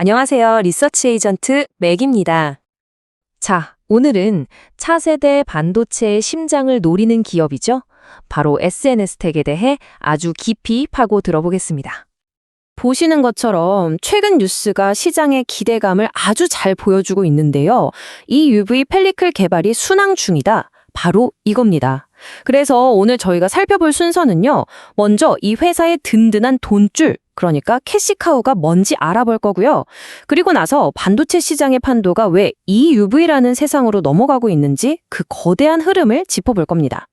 안녕하세요. 리서치 에이전트 맥입니다. 자, 오늘은 차세대 반도체의 심장을 노리는 기업이죠. 바로 SNS텍에 대해 아주 깊이 파고 들어보겠습니다. 보시는 것처럼 최근 뉴스가 시장의 기대감을 아주 잘 보여주고 있는데요. 이 UV 펠리클 개발이 순항 중이다. 바로 이겁니다. 그래서 오늘 저희가 살펴볼 순서는요. 먼저 이 회사의 든든한 돈줄, 그러니까 캐시카우가 뭔지 알아볼 거고요. 그리고 나서 반도체 시장의 판도가 왜 EUV라는 세상으로 넘어가고 있는지 그 거대한 흐름을 짚어볼 겁니다.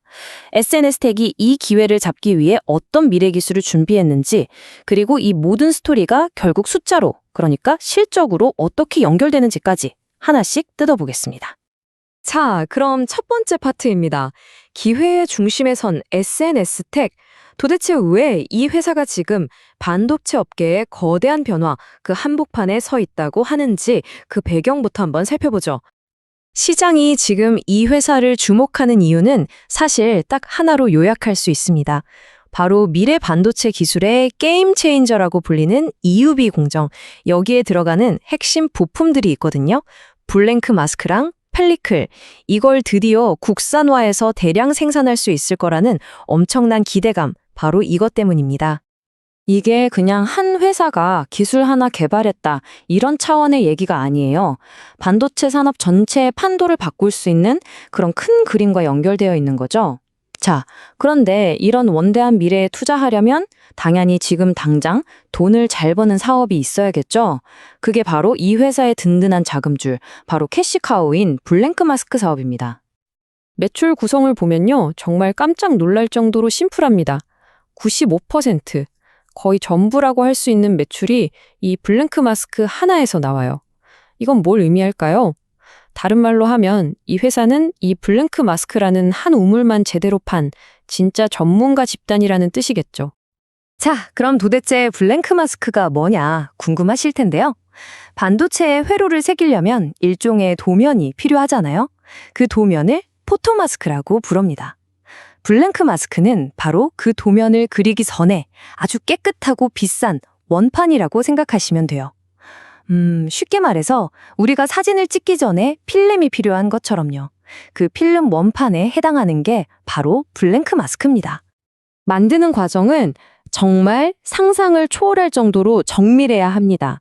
SNS텍이 이 기회를 잡기 위해 어떤 미래 기술을 준비했는지, 그리고 이 모든 스토리가 결국 숫자로, 그러니까 실적으로 어떻게 연결되는지까지 하나씩 뜯어보겠습니다. 자, 그럼 첫 번째 파트입니다. 기회의 중심에 선 SNS텍. 도대체 왜 이 회사가 지금 반도체 업계의 거대한 변화, 그 한복판에 서 있다고 하는지 그 배경부터 한번 살펴보죠. 시장이 지금 이 회사를 주목하는 이유는 사실 딱 하나로 요약할 수 있습니다. 바로 미래 반도체 기술의 게임 체인저라고 불리는 EUV 공정, 여기에 들어가는 핵심 부품들이 있거든요. 블랭크 마스크랑 펠리클, 이걸 드디어 국산화해서 대량 생산할 수 있을 거라는 엄청난 기대감, 바로 이것 때문입니다. 이게 그냥 한 회사가 기술 하나 개발했다, 이런 차원의 얘기가 아니에요. 반도체 산업 전체의 판도를 바꿀 수 있는 그런 큰 그림과 연결되어 있는 거죠. 자, 그런데 이런 원대한 미래에 투자하려면 당연히 지금 당장 돈을 잘 버는 사업이 있어야겠죠. 그게 바로 이 회사의 든든한 자금줄, 바로 캐시카우인 블랭크 마스크 사업입니다. 매출 구성을 보면요, 정말 깜짝 놀랄 정도로 심플합니다. 95%, 거의 전부라고 할 수 있는 매출이 이 블랭크 마스크 하나에서 나와요. 이건 뭘 의미할까요? 다른 말로 하면 이 회사는 이 블랭크 마스크라는 한 우물만 제대로 판 진짜 전문가 집단이라는 뜻이겠죠. 자, 그럼 도대체 블랭크 마스크가 뭐냐 궁금하실 텐데요. 반도체에 회로를 새기려면 일종의 도면이 필요하잖아요. 그 도면을 포토마스크라고 부릅니다. 블랭크 마스크는 바로 그 도면을 그리기 전에 아주 깨끗하고 비싼 원판이라고 생각하시면 돼요. 쉽게 말해서 우리가 사진을 찍기 전에 필름이 필요한 것처럼요. 그 필름 원판에 해당하는 게 바로 블랭크 마스크입니다. 만드는 과정은 정말 상상을 초월할 정도로 정밀해야 합니다.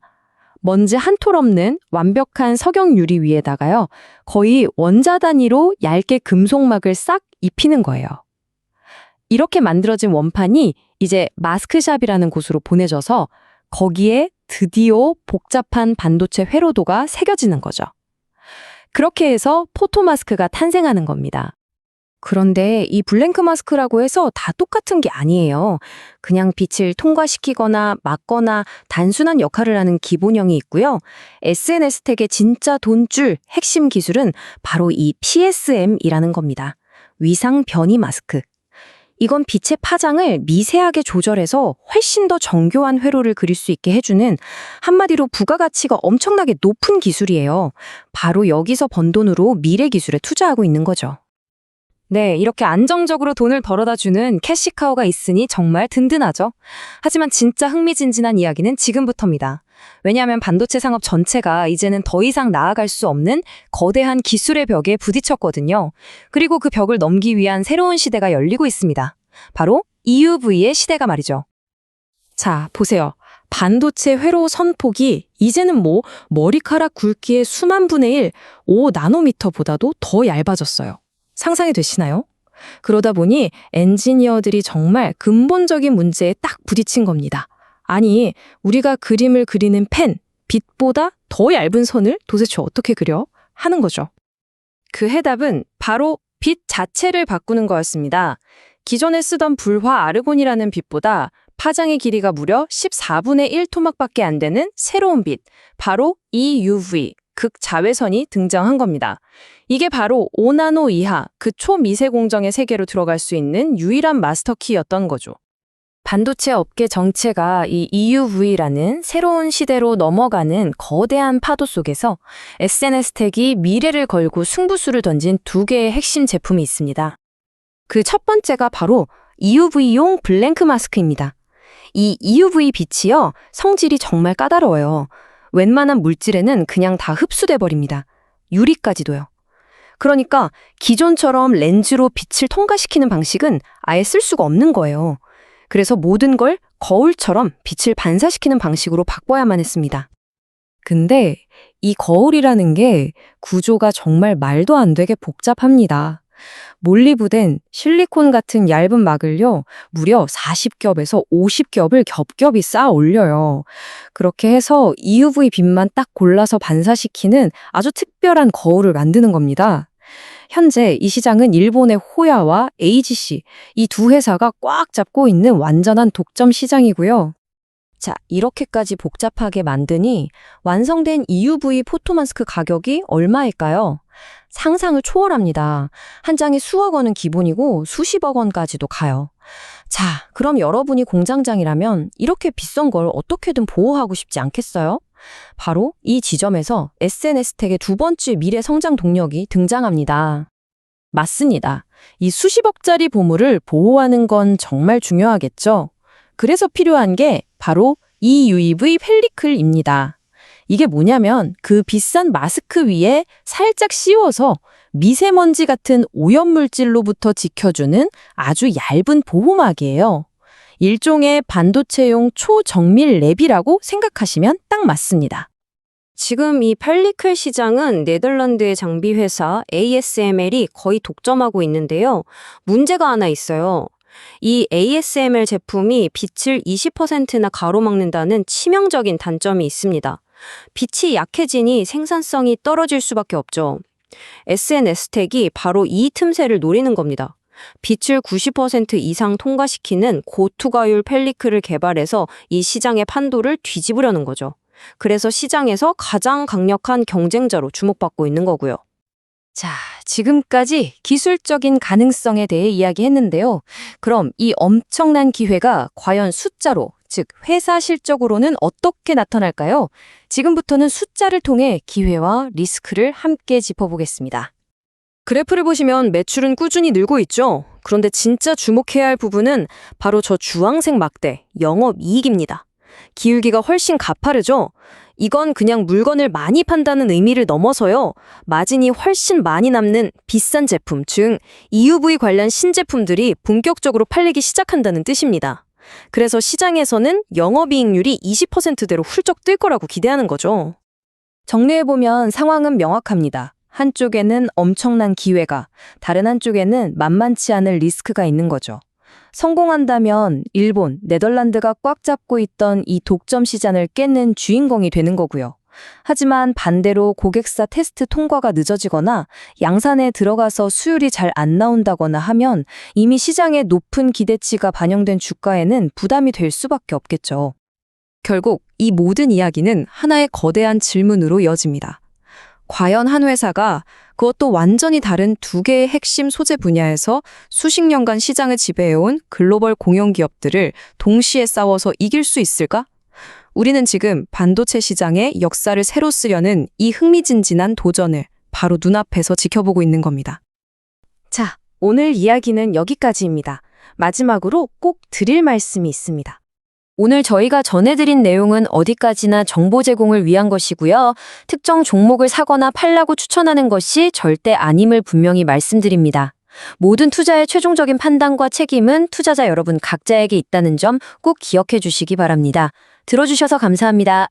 먼지 한 톨 없는 완벽한 석영 유리 위에다가요, 거의 원자 단위로 얇게 금속막을 싹 입히는 거예요. 이렇게 만들어진 원판이 이제 마스크샵이라는 곳으로 보내져서 거기에 드디어 복잡한 반도체 회로도가 새겨지는 거죠. 그렇게 해서 포토마스크가 탄생하는 겁니다. 그런데 이 블랭크 마스크라고 해서 다 똑같은 게 아니에요. 그냥 빛을 통과시키거나 막거나 단순한 역할을 하는 기본형이 있고요. SNS텍의 진짜 돈줄 핵심 기술은 바로 이 PSM이라는 겁니다. 위상 변이 마스크. 이건 빛의 파장을 미세하게 조절해서 훨씬 더 정교한 회로를 그릴 수 있게 해주는, 한마디로 부가가치가 엄청나게 높은 기술이에요. 바로 여기서 번 돈으로 미래 기술에 투자하고 있는 거죠. 네, 이렇게 안정적으로 돈을 벌어다주는 캐시카우가 있으니 정말 든든하죠. 하지만 진짜 흥미진진한 이야기는 지금부터입니다. 왜냐하면 반도체 산업 전체가 이제는 더 이상 나아갈 수 없는 거대한 기술의 벽에 부딪혔거든요. 그리고 그 벽을 넘기 위한 새로운 시대가 열리고 있습니다. 바로 EUV의 시대가 말이죠. 자, 보세요. 반도체 회로 선폭이 이제는 머리카락 굵기의 수만 분의 1, 5나노미터보다도 더 얇아졌어요. 상상이 되시나요? 그러다 보니 엔지니어들이 정말 근본적인 문제에 딱 부딪힌 겁니다. 아니, 우리가 그림을 그리는 펜, 빛보다 더 얇은 선을 도대체 어떻게 그려? 하는 거죠. 그 해답은 바로 빛 자체를 바꾸는 거였습니다. 기존에 쓰던 불화 아르곤이라는 빛보다 파장의 길이가 무려 14분의 1 토막밖에 안 되는 새로운 빛, 바로 EUV, 극자외선이 등장한 겁니다. 이게 바로 5나노 이하, 그 초미세 공정의 세계로 들어갈 수 있는 유일한 마스터키였던 거죠. 반도체 업계 정체가 이 EUV라는 새로운 시대로 넘어가는 거대한 파도 속에서 SNS텍이 미래를 걸고 승부수를 던진 두 개의 핵심 제품이 있습니다. 그 첫 번째가 바로 EUV용 블랭크 마스크입니다. 이 EUV 빛이요, 성질이 정말 까다로워요. 웬만한 물질에는 그냥 다 흡수돼 버립니다. 유리까지도요. 그러니까 기존처럼 렌즈로 빛을 통과시키는 방식은 아예 쓸 수가 없는 거예요. 그래서 모든 걸 거울처럼 빛을 반사시키는 방식으로 바꿔야만 했습니다. 근데 이 거울이라는 게 구조가 정말 말도 안 되게 복잡합니다. 몰리브덴, 실리콘 같은 얇은 막을요, 무려 40겹에서 50겹을 겹겹이 쌓아 올려요. 그렇게 해서 EUV 빛만 딱 골라서 반사시키는 아주 특별한 거울을 만드는 겁니다. 현재 이 시장은 일본의 호야와 AGC, 이 두 회사가 꽉 잡고 있는 완전한 독점 시장이고요. 자, 이렇게까지 복잡하게 만드니 완성된 EUV 포토마스크 가격이 얼마일까요? 상상을 초월합니다. 한 장에 수억 원은 기본이고 수십억 원까지도 가요. 자, 그럼 여러분이 공장장이라면 이렇게 비싼 걸 어떻게든 보호하고 싶지 않겠어요? 바로 이 지점에서 SNS텍의 두 번째 미래 성장 동력이 등장합니다. 맞습니다. 이 수십억짜리 보물을 보호하는 건 정말 중요하겠죠. 그래서 필요한 게 바로 EUV 펠리클입니다. 이게 뭐냐면 그 비싼 마스크 위에 살짝 씌워서 미세먼지 같은 오염물질로부터 지켜주는 아주 얇은 보호막이에요. 일종의 반도체용 초정밀 랩이라고 생각하시면 딱 맞습니다. 지금 이 펠리클 시장은 네덜란드의 장비 회사 ASML이 거의 독점하고 있는데요. 문제가 하나 있어요. 이 ASML 제품이 빛을 20%나 가로막는다는 치명적인 단점이 있습니다. 빛이 약해지니 생산성이 떨어질 수밖에 없죠. SNS텍이 바로 이 틈새를 노리는 겁니다. 빛을 90% 이상 통과시키는 고투과율 펠리클을 개발해서 이 시장의 판도를 뒤집으려는 거죠. 그래서 시장에서 가장 강력한 경쟁자로 주목받고 있는 거고요. 자, 지금까지 기술적인 가능성에 대해 이야기했는데요. 그럼 이 엄청난 기회가 과연 숫자로, 즉 회사 실적으로는 어떻게 나타날까요? 지금부터는 숫자를 통해 기회와 리스크를 함께 짚어보겠습니다. 그래프를 보시면 매출은 꾸준히 늘고 있죠. 그런데 진짜 주목해야 할 부분은 바로 저 주황색 막대, 영업이익입니다. 기울기가 훨씬 가파르죠? 이건 그냥 물건을 많이 판다는 의미를 넘어서요. 마진이 훨씬 많이 남는 비싼 제품, 즉 EUV 관련 신제품들이 본격적으로 팔리기 시작한다는 뜻입니다. 그래서 시장에서는 영업이익률이 20%대로 훌쩍 뜰 거라고 기대하는 거죠. 정리해보면 상황은 명확합니다. 한쪽에는 엄청난 기회가, 다른 한쪽에는 만만치 않은 리스크가 있는 거죠. 성공한다면 일본, 네덜란드가 꽉 잡고 있던 이 독점 시장을 깨는 주인공이 되는 거고요. 하지만 반대로 고객사 테스트 통과가 늦어지거나 양산에 들어가서 수율이 잘 안 나온다거나 하면 이미 시장의 높은 기대치가 반영된 주가에는 부담이 될 수밖에 없겠죠. 결국 이 모든 이야기는 하나의 거대한 질문으로 이어집니다. 과연 한 회사가 그것도 완전히 다른 두 개의 핵심 소재 분야에서 수십 년간 시장을 지배해온 글로벌 공용 기업들을 동시에 싸워서 이길 수 있을까? 우리는 지금 반도체 시장의 역사를 새로 쓰려는 이 흥미진진한 도전을 바로 눈앞에서 지켜보고 있는 겁니다. 자, 오늘 이야기는 여기까지입니다. 마지막으로 꼭 드릴 말씀이 있습니다. 오늘 저희가 전해드린 내용은 어디까지나 정보 제공을 위한 것이고요. 특정 종목을 사거나 팔라고 추천하는 것이 절대 아님을 분명히 말씀드립니다. 모든 투자의 최종적인 판단과 책임은 투자자 여러분 각자에게 있다는 점 꼭 기억해 주시기 바랍니다. 들어주셔서 감사합니다.